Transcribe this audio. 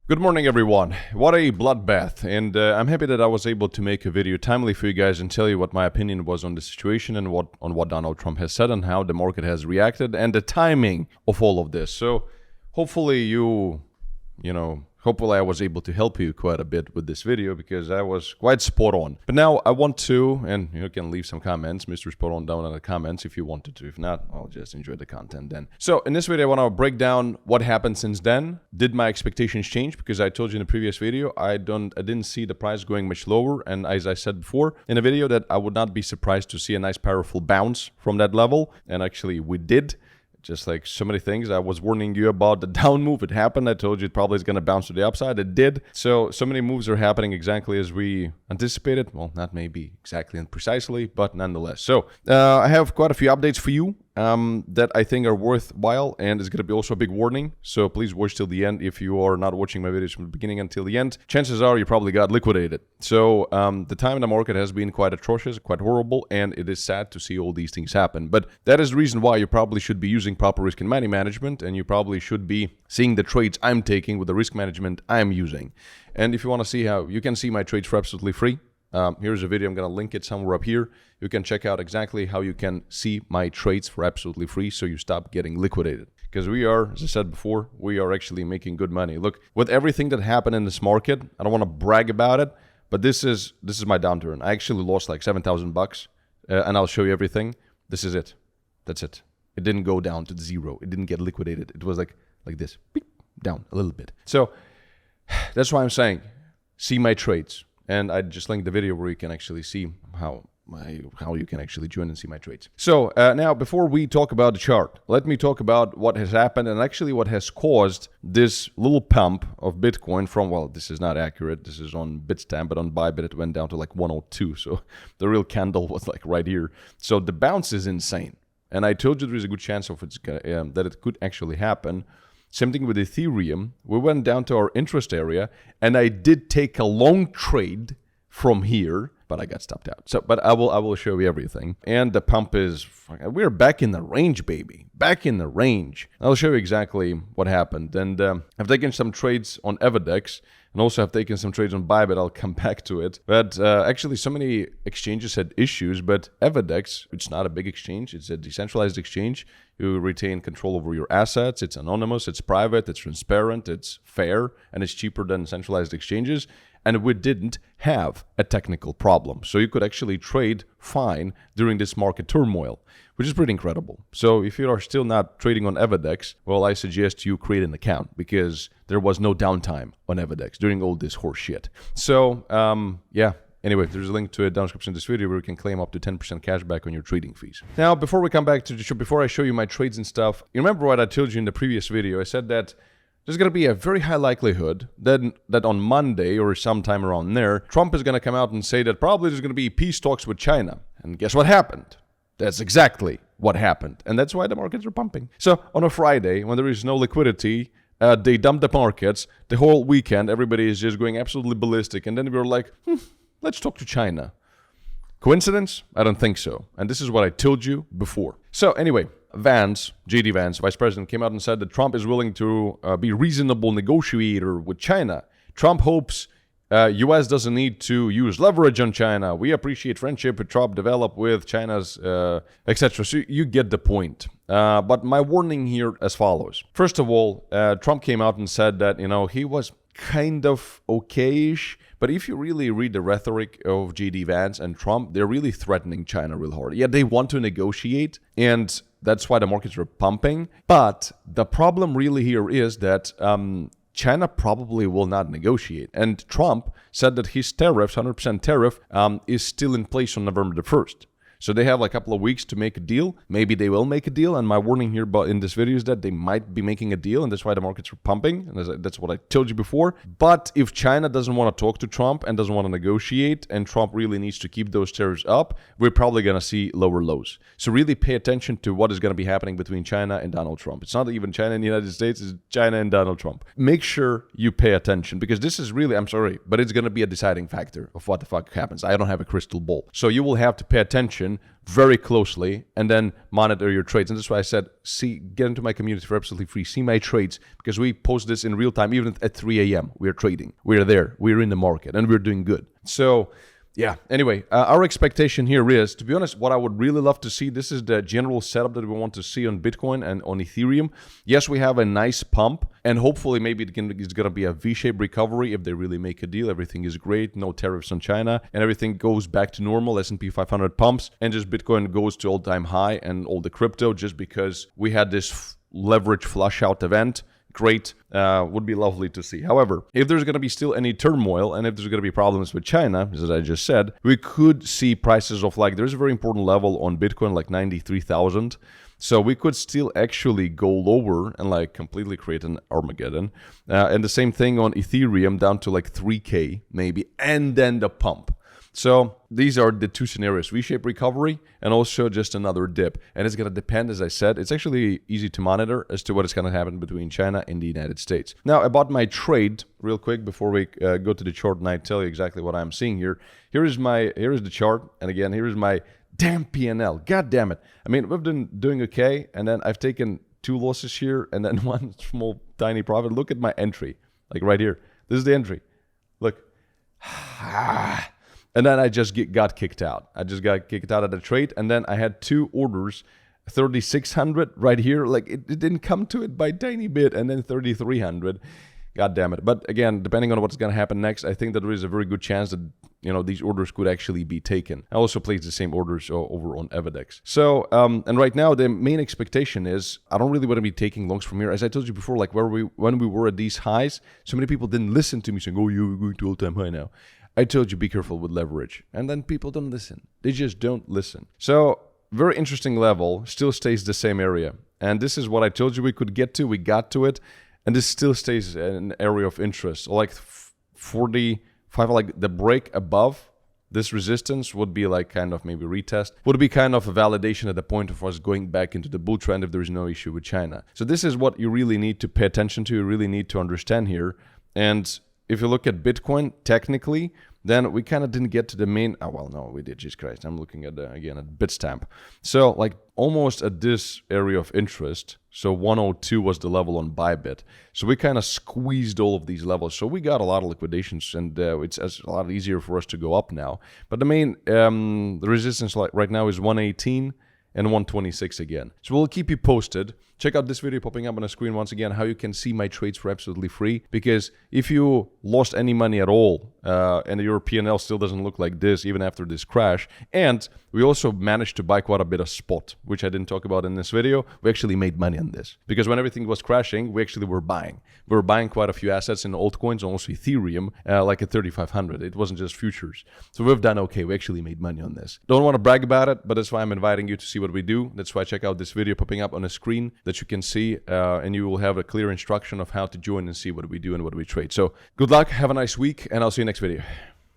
Good morning, everyone. What a bloodbath, and I'm happy that I was able to make a video timely for you guys and tell you what my opinion was on the situation and what Donald Trump has said and how the market has reacted and the timing of all of this. So hopefully hopefully I was able to help you quite a bit with this video because I was quite spot on. But now I want to, and you can leave some comments, Mr. Spot On, down in the comments if you wanted to. If not, I'll just enjoy the content then. So in this video, I want to break down what happened since then. Did my expectations change? Because I told you in the previous video, I didn't see the price going much lower. And as I said before in a video, that I would not be surprised to see a nice powerful bounce from that level. And actually we did. Just like so many things, I was warning you about the down move. It happened. I told you it probably is going to bounce to the upside. It did. So many moves are happening exactly as we anticipated. Well, not maybe exactly and precisely, but nonetheless. So I have quite a few updates for you that I think are worthwhile, and it's going to be also a big warning. So please watch till the end. If you are not watching my videos from the beginning until the end, chances are you probably got liquidated. So the time in the market has been quite atrocious, quite horrible, and it is sad to see all these things happen. But that is the reason why you probably should be using proper risk and money management, and you probably should be seeing the trades I'm taking with the risk management I'm using. And if you want to see how you can see my trades for absolutely free, here's a video. I'm going to link it somewhere up here. You can check out exactly how you can see my trades for absolutely free so you stop getting liquidated. Because we are, as I said before, we are actually making good money. Look, with everything that happened in this market, I don't want to brag about it, but this is my downturn. I actually lost like $7,000, and I'll show you everything. This is it. That's it. It didn't go down to zero. It didn't get liquidated. It was like this, beep, down a little bit. So that's why I'm saying, see my trades. And I just linked the video where you can actually see how you can actually join and see my trades. So now, before we talk about the chart, let me talk about what has happened and actually what has caused this little pump of Bitcoin from, well, this is not accurate. This is on Bitstamp, but on Bybit it went down to like 102. So the real candle was like right here. So the bounce is insane. And I told you there is a good chance of that it could actually happen. Same thing with Ethereum. We went down to our interest area, and I did take a long trade from here, but I got stopped out. So, but I will show you everything. And the pump is, we're back in the range, baby. Back in the range. I'll show you exactly what happened. And I've taken some trades on Everdex, and also I've taken some trades on Bybit. I'll come back to it. But actually, so many exchanges had issues, but Everdex, it's not a big exchange. It's a decentralized exchange. You retain control over your assets. It's anonymous, it's private, it's transparent, it's fair, and it's cheaper than centralized exchanges. And we didn't have a technical problem. So you could actually trade fine during this market turmoil, which is pretty incredible. So if you are still not trading on Everdex, well, I suggest you create an account because there was no downtime on Everdex during all this horse shit. So, yeah. Anyway, there's a link to it down in the description of this video where you can claim up to 10% cash back on your trading fees. Now, before we come back to the show, before I show you my trades and stuff, you remember what I told you in the previous video? I said that there's going to be a very high likelihood that on Monday or sometime around there, Trump is going to come out and say that probably there's going to be peace talks with China. And guess what happened? That's exactly what happened. And that's why the markets are pumping. So on a Friday, when there is no liquidity, they dump the markets. The whole weekend, everybody is just going absolutely ballistic. And then we were like, let's talk to China. Coincidence? I don't think so. And this is what I told you before. So anyway, JD Vance, vice president, came out and said that Trump is willing to be reasonable negotiator with China. Trump hopes U.S. doesn't need to use leverage on China. We appreciate friendship with Trump developed with China's, etc. So you get the point. But my warning here as follows. First of all, Trump came out and said that, he was kind of okay-ish. But if you really read the rhetoric of JD Vance and Trump, they're really threatening China real hard. Yeah, they want to negotiate, and that's why the markets are pumping. But the problem really here is that China probably will not negotiate. And Trump said that his tariffs, 100% tariff, is still in place on November the 1st. So they have like a couple of weeks to make a deal. Maybe they will make a deal. And my warning here in this video is that they might be making a deal. And that's why the markets are pumping. And that's what I told you before. But if China doesn't want to talk to Trump and doesn't want to negotiate, and Trump really needs to keep those tariffs up, we're probably going to see lower lows. So really pay attention to what is going to be happening between China and Donald Trump. It's not even China and the United States. It's China and Donald Trump. Make sure you pay attention because this is really, I'm sorry, but it's going to be a deciding factor of what the fuck happens. I don't have a crystal ball. So you will have to pay attention attention very closely and then monitor your trades. And that's why I said, get into my community for absolutely free. See my trades, because we post this in real time. Even at 3 a.m. we are trading. We are there. We're in the market and we're doing good. So yeah, anyway, our expectation here is, to be honest, what I would really love to see, this is the general setup that we want to see on Bitcoin and on Ethereum. Yes, we have a nice pump, and hopefully maybe it's going to be a V-shaped recovery if they really make a deal. Everything is great, no tariffs on China, and everything goes back to normal, S&P 500 pumps, and just Bitcoin goes to all-time high and all the crypto, just because we had this leverage flush out event. Great, would be lovely to see. However, if there's going to be still any turmoil and if there's going to be problems with China, as I just said, we could see prices of, like, there's a very important level on Bitcoin, like 93,000. So we could still actually go lower and like completely create an Armageddon. And the same thing on Ethereum, down to like 3K maybe, and then the pump. So these are the two scenarios, V-shaped recovery and also just another dip. And it's going to depend, as I said, it's actually easy to monitor as to what is going to happen between China and the United States. Now, about my trade, real quick, before we go to the chart and I tell you exactly what I'm seeing here. Here is the chart. And again, here is my damn P&L. God damn it. I mean, we've been doing okay. And then I've taken 2 losses here and then 1 small tiny profit. Look at my entry, like right here. This is the entry. Look. And then I just got kicked out. I just got kicked out of the trade. And then I had 2 orders, 3,600 right here. Like it didn't come to it by a tiny bit. And then 3,300. God damn it. But again, depending on what's going to happen next, I think that there is a very good chance that, you know, these orders could actually be taken. I also placed the same orders over on Evadex. So, and right now, the main expectation is I don't really want to be taking longs from here. As I told you before, like when we were at these highs, so many people didn't listen to me saying, oh, you're going to all-time high now. I told you be careful with leverage. And then people don't listen. They just don't listen. So very interesting level, still stays the same area. And this is what I told you we could get to. We got to it. And this still stays an area of interest. So like 45, like the break above this resistance would be like kind of maybe retest. Would be kind of a validation at the point of us going back into the bull trend if there is no issue with China. So this is what you really need to pay attention to. You really need to understand here. And if you look at Bitcoin, technically, then we kind of didn't get to the main. Oh, well, no, we did. Jesus Christ. I'm looking at, again, at Bitstamp. So, like, almost at this area of interest. So, 102 was the level on Bybit. So, we kind of squeezed all of these levels. So, we got a lot of liquidations, and it's a lot easier for us to go up now. But the main, the resistance right now is 118. And 126 again. So we'll keep you posted. Check out this video popping up on the screen once again, how you can see my trades for absolutely free. Because if you lost any money at all, and your P&L still doesn't look like this, even after this crash, and we also managed to buy quite a bit of spot, which I didn't talk about in this video. We actually made money on this. Because when everything was crashing, we actually were buying. We were buying quite a few assets in altcoins, also Ethereum, like at 3,500. It wasn't just futures. So we've done okay. We actually made money on this. Don't want to brag about it, but that's why I'm inviting you to see what we do. That's why check out this video popping up on the screen that you can see, and you will have a clear instruction of how to join and see what we do and what we trade. So good luck, have a nice week, and I'll see you next video.